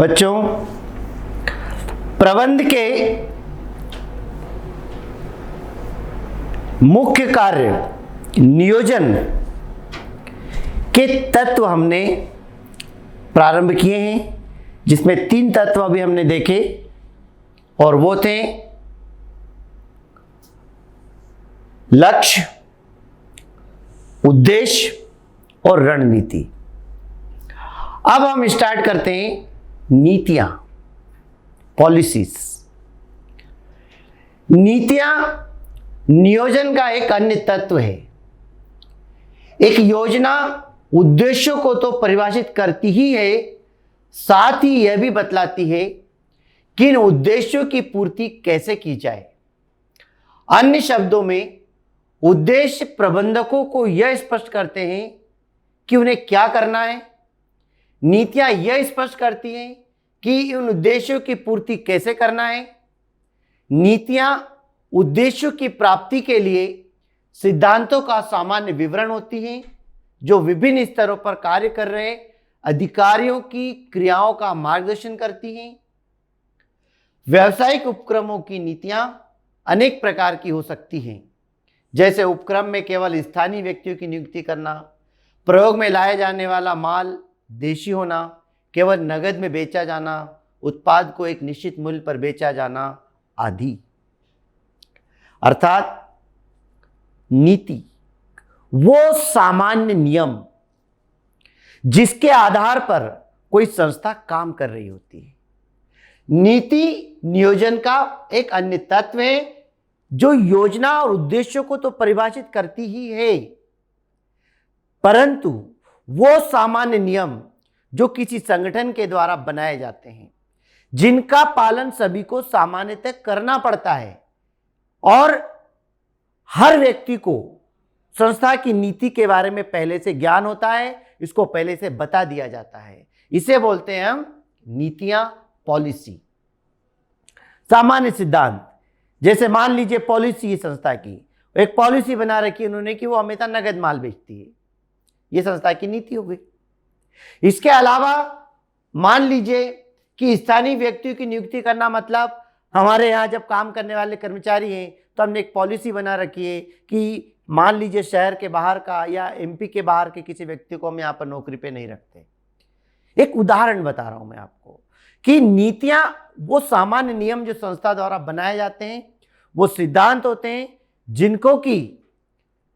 बच्चों, प्रबंध के मुख्य कार्य नियोजन के तत्व हमने प्रारंभ किए हैं, जिसमें 3 तत्व अभी हमने देखे और वो थे लक्ष्य, उद्देश्य और रणनीति। अब हम स्टार्ट करते हैं नीतियां, पॉलिसीज। नीतियां नियोजन का एक अन्य तत्व है। एक योजना उद्देश्यों को तो परिभाषित करती ही है, साथ ही यह भी बतलाती है कि इन उद्देश्यों की पूर्ति कैसे की जाए। अन्य शब्दों में उद्देश्य प्रबंधकों को यह स्पष्ट करते हैं कि उन्हें क्या करना है। नीतियां यह स्पष्ट करती हैं कि उन उद्देश्यों की पूर्ति कैसे करना है। नीतियां उद्देश्यों की प्राप्ति के लिए सिद्धांतों का सामान्य विवरण होती हैं, जो विभिन्न स्तरों पर कार्य कर रहे अधिकारियों की क्रियाओं का मार्गदर्शन करती हैं। व्यावसायिक उपक्रमों की नीतियां अनेक प्रकार की हो सकती हैं, जैसे उपक्रम में केवल स्थानीय व्यक्तियों की नियुक्ति करना, प्रयोग में लाया जाने वाला माल देशी होना, केवल नगद में बेचा जाना, उत्पाद को एक निश्चित मूल्य पर बेचा जाना आदि। अर्थात नीति वो सामान्य नियम जिसके आधार पर कोई संस्था काम कर रही होती है। नीति नियोजन का एक अन्य तत्व है जो योजना और उद्देश्यों को तो परिभाषित करती ही है, परंतु वो सामान्य नियम जो किसी संगठन के द्वारा बनाए जाते हैं, जिनका पालन सभी को सामान्यतः करना पड़ता है, और हर व्यक्ति को संस्था की नीति के बारे में पहले से ज्ञान होता है, इसको पहले से बता दिया जाता है। इसे बोलते हैं हम नीतियां, पॉलिसी। सामान्य सिद्धांत, जैसे मान लीजिए पॉलिसी है संस्था की, एक पॉलिसी बना रखी उन्होंने कि वो हमेशा नगद माल बेचती है, ये संस्था की नीति हो गई। इसके अलावा मान लीजिए कि स्थानीय व्यक्तियों की नियुक्ति करना, मतलब हमारे यहाँ जब काम करने वाले कर्मचारी हैं तो हमने एक पॉलिसी बना रखी है कि मान लीजिए शहर के बाहर का या एमपी के बाहर के किसी व्यक्ति को हम यहाँ पर नौकरी पे नहीं रखते। एक उदाहरण बता रहा हूं मैं आपको कि नीतियां वो सामान्य नियम जो संस्था द्वारा बनाए जाते हैं, वो सिद्धांत होते हैं जिनको की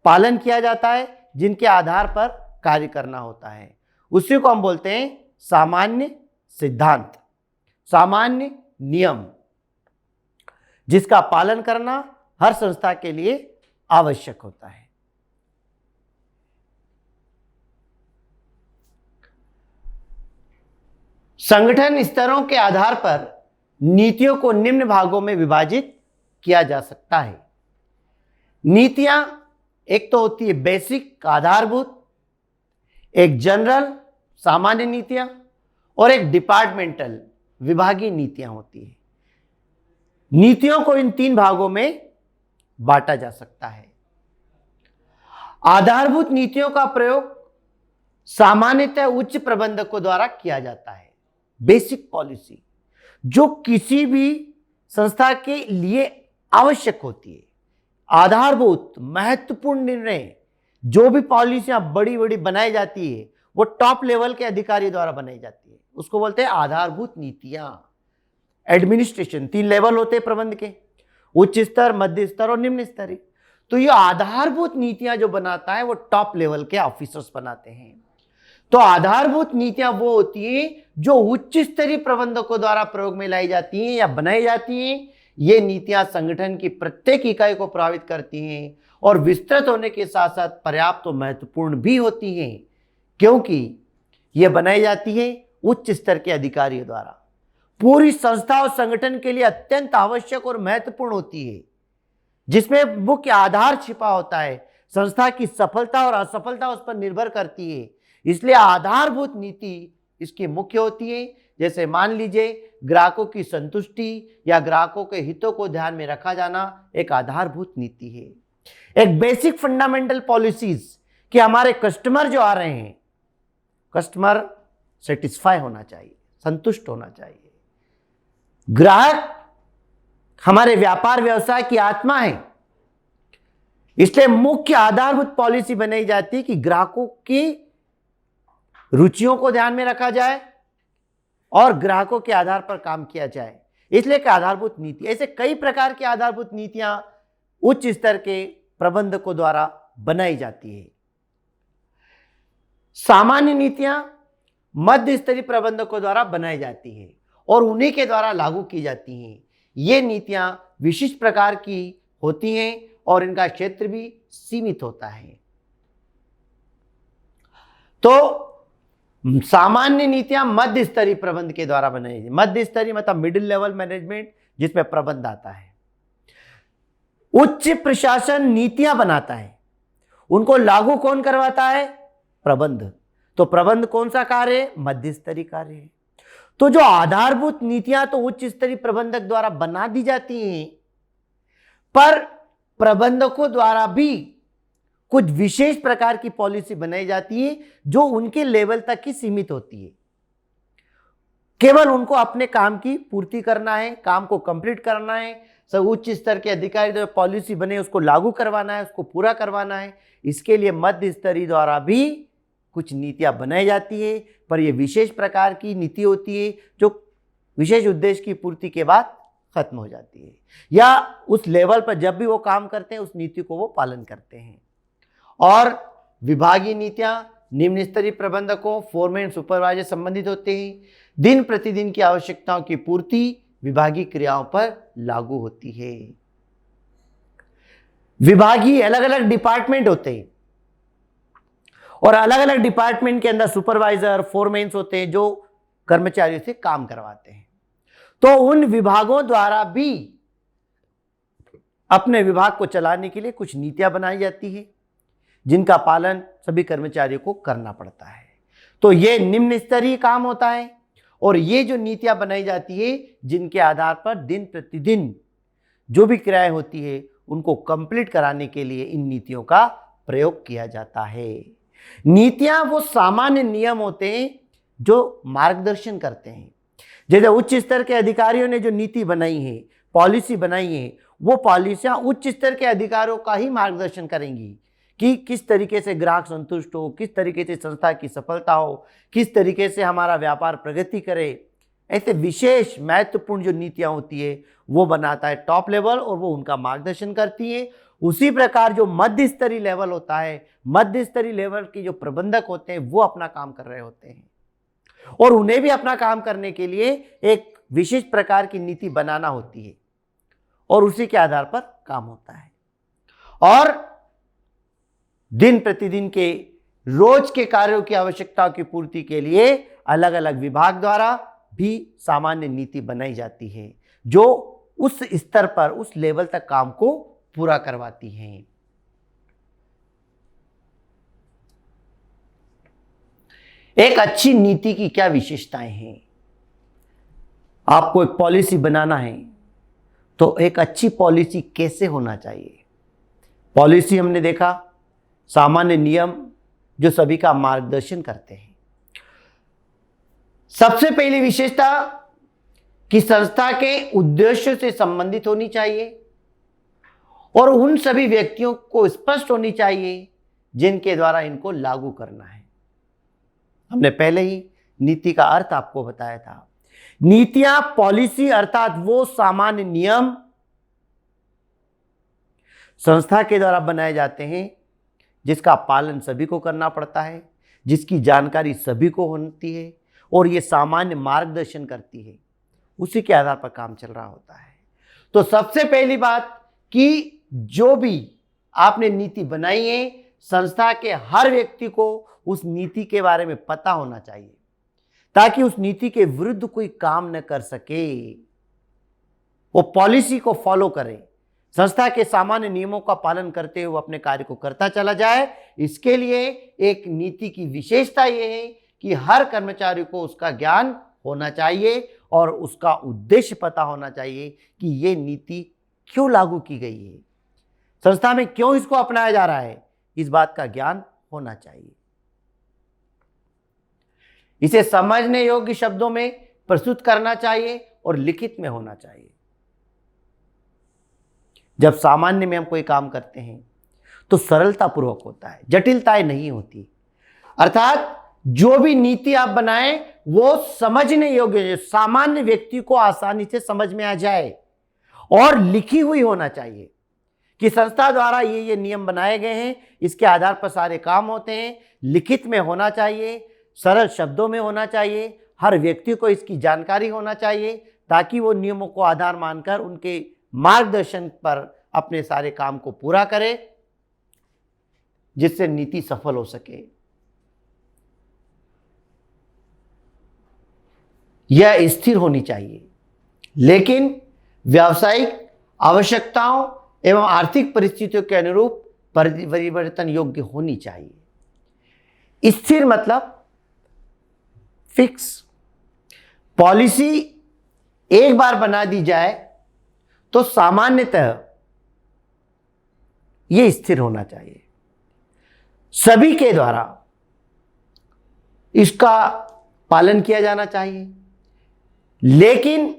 पालन किया जाता है, जिनके आधार पर कार्य करना होता है। उसी को हम बोलते हैं सामान्य सिद्धांत, सामान्य नियम, जिसका पालन करना हर संस्था के लिए आवश्यक होता है। संगठन स्तरों के आधार पर नीतियों को निम्न भागों में विभाजित किया जा सकता है। नीतियां एक तो होती है बेसिक, आधारभूत, एक जनरल, सामान्य नीतियां, और एक डिपार्टमेंटल, विभागीय नीतियां होती है। नीतियों को इन 3 भागों में बांटा जा सकता है। आधारभूत नीतियों का प्रयोग सामान्यतः उच्च प्रबंधकों द्वारा किया जाता है। बेसिक पॉलिसी जो किसी भी संस्था के लिए आवश्यक होती है। आधारभूत महत्वपूर्ण निर्णय, जो भी पॉलिसियां बड़ी बड़ी बनाई जाती है वो टॉप लेवल के अधिकारी द्वारा बनाई जाती है, उसको बोलते हैं आधारभूत नीतियां। एडमिनिस्ट्रेशन 3 लेवल होते हैं प्रबंध के, उच्च स्तर, मध्य स्तर और निम्न स्तरीय। तो ये आधारभूत नीतियां जो बनाता है वो टॉप लेवल के ऑफिसर्स बनाते हैं। तो आधारभूत नीतियां वो होती हैं जो उच्च स्तरीय प्रबंधकों द्वारा प्रयोग में लाई जाती हैं या बनाई जाती हैं। ये नीतियां संगठन की प्रत्येक इकाई को प्रभावित करती हैं और विस्तृत होने के साथ साथ पर्याप्त और महत्वपूर्ण भी होती हैं, क्योंकि ये बनाई जाती है उच्च स्तर के अधिकारियों द्वारा। पूरी संस्था और संगठन के लिए अत्यंत आवश्यक और महत्वपूर्ण होती है, जिसमें मुख्य आधार छिपा होता है। संस्था की सफलता और असफलता उस पर निर्भर करती है, इसलिए आधारभूत नीति इसकी मुख्य होती है। जैसे मान लीजिए ग्राहकों की संतुष्टि या ग्राहकों के हितों को ध्यान में रखा जाना एक आधारभूत नीति है। एक बेसिक फंडामेंटल पॉलिसीज कि हमारे कस्टमर जो आ रहे हैं, कस्टमर सेटिस्फाई होना चाहिए, संतुष्ट होना चाहिए। ग्राहक हमारे व्यापार व्यवसाय की आत्मा है, इसलिए मुख्य आधारभूत पॉलिसी बनाई जाती है कि ग्राहकों की रुचियों को ध्यान में रखा जाए और ग्राहकों के आधार पर काम किया जाए। इसलिए कि आधारभूत नीति, ऐसे कई प्रकार की आधारभूत नीतियां उच्च स्तर के प्रबंधकों द्वारा बनाई जाती है। सामान्य नीतियां मध्य स्तरीय प्रबंधकों द्वारा बनाई जाती है और उन्हीं के द्वारा लागू की जाती हैं। ये नीतियां विशिष्ट प्रकार की होती हैं और इनका क्षेत्र भी सीमित होता है। तो सामान्य नीतियां मध्य स्तरीय प्रबंध के द्वारा बनाई जाती है। मध्य स्तरीय मतलब मिडिल लेवल मैनेजमेंट, जिसमें प्रबंध आता है। उच्च प्रशासन नीतियां बनाता है, उनको लागू कौन करवाता है? प्रबंध। तो प्रबंध कौन सा कार्य है? मध्य स्तरीय कार्य है। तो जो आधारभूत नीतियां तो उच्च स्तरीय प्रबंधक द्वारा बना दी जाती हैं, पर प्रबंधकों द्वारा भी कुछ विशेष प्रकार की पॉलिसी बनाई जाती है जो उनके लेवल तक ही सीमित होती है। केवल उनको अपने काम की पूर्ति करना है, काम को कंप्लीट करना है। सब उच्च स्तर के अधिकारी जो पॉलिसी बने उसको लागू करवाना है, उसको पूरा करवाना है। इसके लिए मध्य स्तरीय द्वारा भी कुछ नीतियां बनाई जाती है, पर यह विशेष प्रकार की नीति होती है जो विशेष उद्देश्य की पूर्ति के बाद खत्म हो जाती है, या उस लेवल पर जब भी वो काम करते हैं उस नीति को वो पालन करते हैं। और विभागीय नीतियां निम्न स्तरीय प्रबंधकों, फोरमैन, सुपरवाइजर संबंधित होते हैं। दिन प्रतिदिन की आवश्यकताओं की पूर्ति विभागीय क्रियाओं पर लागू होती है। विभागीय अलग अलग डिपार्टमेंट होते हैं और अलग अलग डिपार्टमेंट के अंदर सुपरवाइजर, फोरमैन्स होते हैं जो कर्मचारियों से काम करवाते हैं। तो उन विभागों द्वारा भी अपने विभाग को चलाने के लिए कुछ नीतियां बनाई जाती है जिनका पालन सभी कर्मचारियों को करना पड़ता है। तो ये निम्न स्तरीय काम होता है और ये जो नीतियां बनाई जाती है जिनके आधार पर दिन प्रतिदिन जो भी क्रियाएं होती है उनको कंप्लीट कराने के लिए इन नीतियों का प्रयोग किया जाता है। नीतियां वो सामान्य नियम होते हैं जो मार्गदर्शन करते हैं। जैसे उच्च स्तर के अधिकारियों ने जो नीति बनाई है, पॉलिसी बनाई है, वो पॉलिसियां उच्च स्तर के अधिकारियों का ही मार्गदर्शन करेंगी कि किस तरीके से ग्राहक संतुष्ट हो, किस तरीके से संस्था की सफलता हो, किस तरीके से हमारा व्यापार प्रगति करे। ऐसे विशेष महत्वपूर्ण जो नीतियां होती है वो बनाता है टॉप लेवल और वो उनका मार्गदर्शन करती है। उसी प्रकार जो मध्य स्तरीय लेवल होता है, मध्य स्तरीय लेवल के जो प्रबंधक होते हैं वो अपना काम कर रहे होते हैं और उन्हें भी अपना काम करने के लिए एक विशेष प्रकार की नीति बनाना होती है और उसी के आधार पर काम होता है। और दिन प्रतिदिन के रोज के कार्यों की आवश्यकताओं की पूर्ति के लिए अलग अलग विभाग द्वारा भी सामान्य नीति बनाई जाती है जो उस स्तर पर, उस लेवल तक काम को पूरा करवाती हैं। एक अच्छी नीति की क्या विशेषताएं हैं? आपको एक पॉलिसी बनाना है तो एक अच्छी पॉलिसी कैसे होना चाहिए? पॉलिसी हमने देखा सामान्य नियम जो सभी का मार्गदर्शन करते हैं। सबसे पहली विशेषता कि संस्था के उद्देश्य से संबंधित होनी चाहिए और उन सभी व्यक्तियों को स्पष्ट होनी चाहिए जिनके द्वारा इनको लागू करना है। हमने पहले ही नीति का अर्थ आपको बताया था। नीतियां, पॉलिसी अर्थात वो सामान्य नियम संस्था के द्वारा बनाए जाते हैं जिसका पालन सभी को करना पड़ता है, जिसकी जानकारी सभी को होती है और ये सामान्य मार्गदर्शन करती है। उसी के आधार पर काम चल रहा होता है। तो सबसे पहली बात कि जो भी आपने नीति बनाई है, संस्था के हर व्यक्ति को उस नीति के बारे में पता होना चाहिए ताकि उस नीति के विरुद्ध कोई काम न कर सके। वो पॉलिसी को फॉलो करे, संस्था के सामान्य नियमों का पालन करते हुए अपने कार्य को करता चला जाए। इसके लिए एक नीति की विशेषता यह है कि हर कर्मचारी को उसका ज्ञान होना चाहिए और उसका उद्देश्य पता होना चाहिए कि ये नीति क्यों लागू की गई है, संस्था में क्यों इसको अपनाया जा रहा है, इस बात का ज्ञान होना चाहिए। इसे समझने योग्य शब्दों में प्रस्तुत करना चाहिए और लिखित में होना चाहिए। जब सामान्य में हम कोई काम करते हैं तो सरलतापूर्वक होता है, जटिलताएं नहीं होती। अर्थात जो भी नीति आप बनाएं वो समझने योग्य है, सामान्य व्यक्ति को आसानी से समझ में आ जाए, और लिखी हुई होना चाहिए कि संस्था द्वारा ये नियम बनाए गए हैं, इसके आधार पर सारे काम होते हैं। लिखित में होना चाहिए, सरल शब्दों में होना चाहिए, हर व्यक्ति को इसकी जानकारी होना चाहिए, ताकि वो नियमों को आधार मानकर उनके मार्गदर्शन पर अपने सारे काम को पूरा करे, जिससे नीति सफल हो सके। यह स्थिर होनी चाहिए, लेकिन व्यावसायिक आवश्यकताओं एवं आर्थिक परिस्थितियों के अनुरूप परिवर्तन योग्य होनी चाहिए। स्थिर मतलब फिक्स। पॉलिसी एक बार बना दी जाए तो सामान्यतः यह स्थिर होना चाहिए, सभी के द्वारा इसका पालन किया जाना चाहिए, लेकिन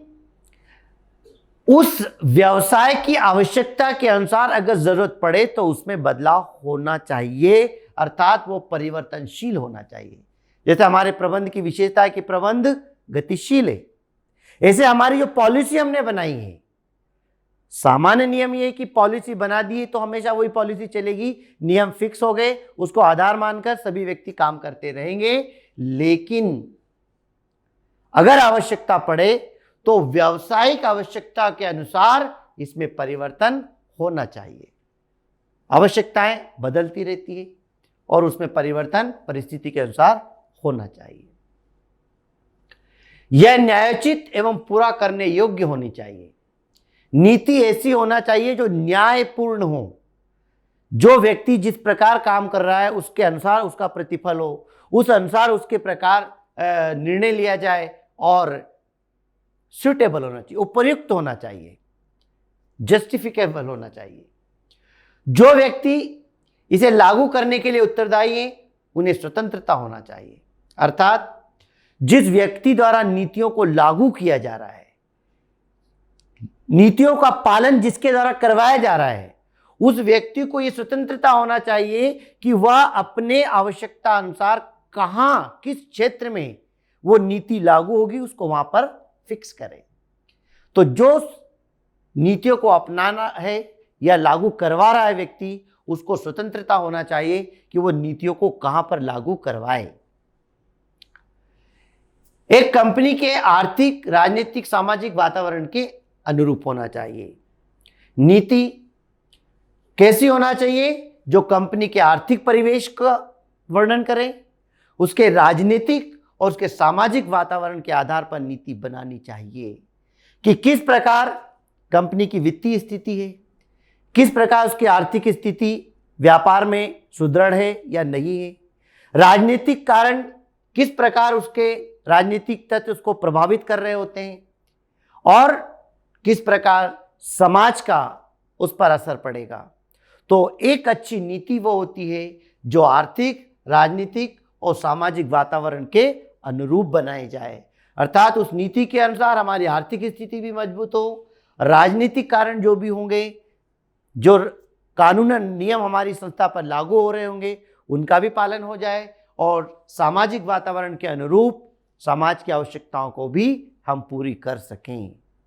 उस व्यवसाय की आवश्यकता के अनुसार अगर जरूरत पड़े तो उसमें बदलाव होना चाहिए, अर्थात वो परिवर्तनशील होना चाहिए। जैसे हमारे प्रबंध की विशेषता है कि प्रबंध गतिशील है, ऐसे हमारी जो पॉलिसी हमने बनाई है, सामान्य नियम ये है कि पॉलिसी बना दी तो हमेशा वही पॉलिसी चलेगी, नियम फिक्स हो गए, उसको आधार मानकर सभी व्यक्ति काम करते रहेंगे। लेकिन अगर आवश्यकता पड़े तो व्यावसायिक आवश्यकता के अनुसार इसमें परिवर्तन होना चाहिए। आवश्यकताएं बदलती रहती है और उसमें परिवर्तन परिस्थिति के अनुसार होना चाहिए। यह न्यायोचित एवं पूरा करने योग्य होनी चाहिए। नीति ऐसी होना चाहिए जो न्यायपूर्ण हो, जो व्यक्ति जिस प्रकार काम कर रहा है उसके अनुसार उसका प्रतिफल हो, उस अनुसार उसके प्रकार निर्णय लिया जाए, और सुटेबल होना चाहिए, उपयुक्त होना चाहिए, जस्टिफिकेबल होना चाहिए। जो व्यक्ति इसे लागू करने के लिए उत्तरदायी है उन्हें स्वतंत्रता होना चाहिए, अर्थात जिस व्यक्ति द्वारा नीतियों को लागू किया जा रहा है, नीतियों का पालन जिसके द्वारा करवाया जा रहा है, उस व्यक्ति को यह स्वतंत्रता होना चाहिए कि वह अपने आवश्यकता अनुसार कहां किस क्षेत्र में वो नीति लागू होगी उसको वहां पर फिक्स करें। तो जो नीतियों को अपनाना है या लागू करवा रहा है व्यक्ति, उसको स्वतंत्रता होना चाहिए कि वो नीतियों को कहां पर लागू करवाए। एक कंपनी के आर्थिक, राजनीतिक, सामाजिक वातावरण के अनुरूप होना चाहिए। नीति कैसी होना चाहिए? जो कंपनी के आर्थिक परिवेश का वर्णन करे, उसके राजनीतिक और उसके सामाजिक वातावरण के आधार पर नीति बनानी चाहिए कि किस प्रकार कंपनी की वित्तीय स्थिति है, किस प्रकार उसकी आर्थिक स्थिति व्यापार में सुदृढ़ है या नहीं है, राजनीतिक कारण किस प्रकार उसके राजनीतिक तत्व उसको प्रभावित कर रहे होते हैं, और किस प्रकार समाज का उस पर असर पड़ेगा। तो एक अच्छी नीति वो होती है जो आर्थिक, राजनीतिक और सामाजिक वातावरण के अनुरूप बनाई जाए, अर्थात उस नीति के अनुसार हमारी आर्थिक स्थिति भी मजबूत हो, राजनीतिक कारण जो भी होंगे, जो कानूनन नियम हमारी संस्था पर लागू हो रहे होंगे, उनका भी पालन हो जाए, और सामाजिक वातावरण के अनुरूप समाज की आवश्यकताओं को भी हम पूरी कर सकें।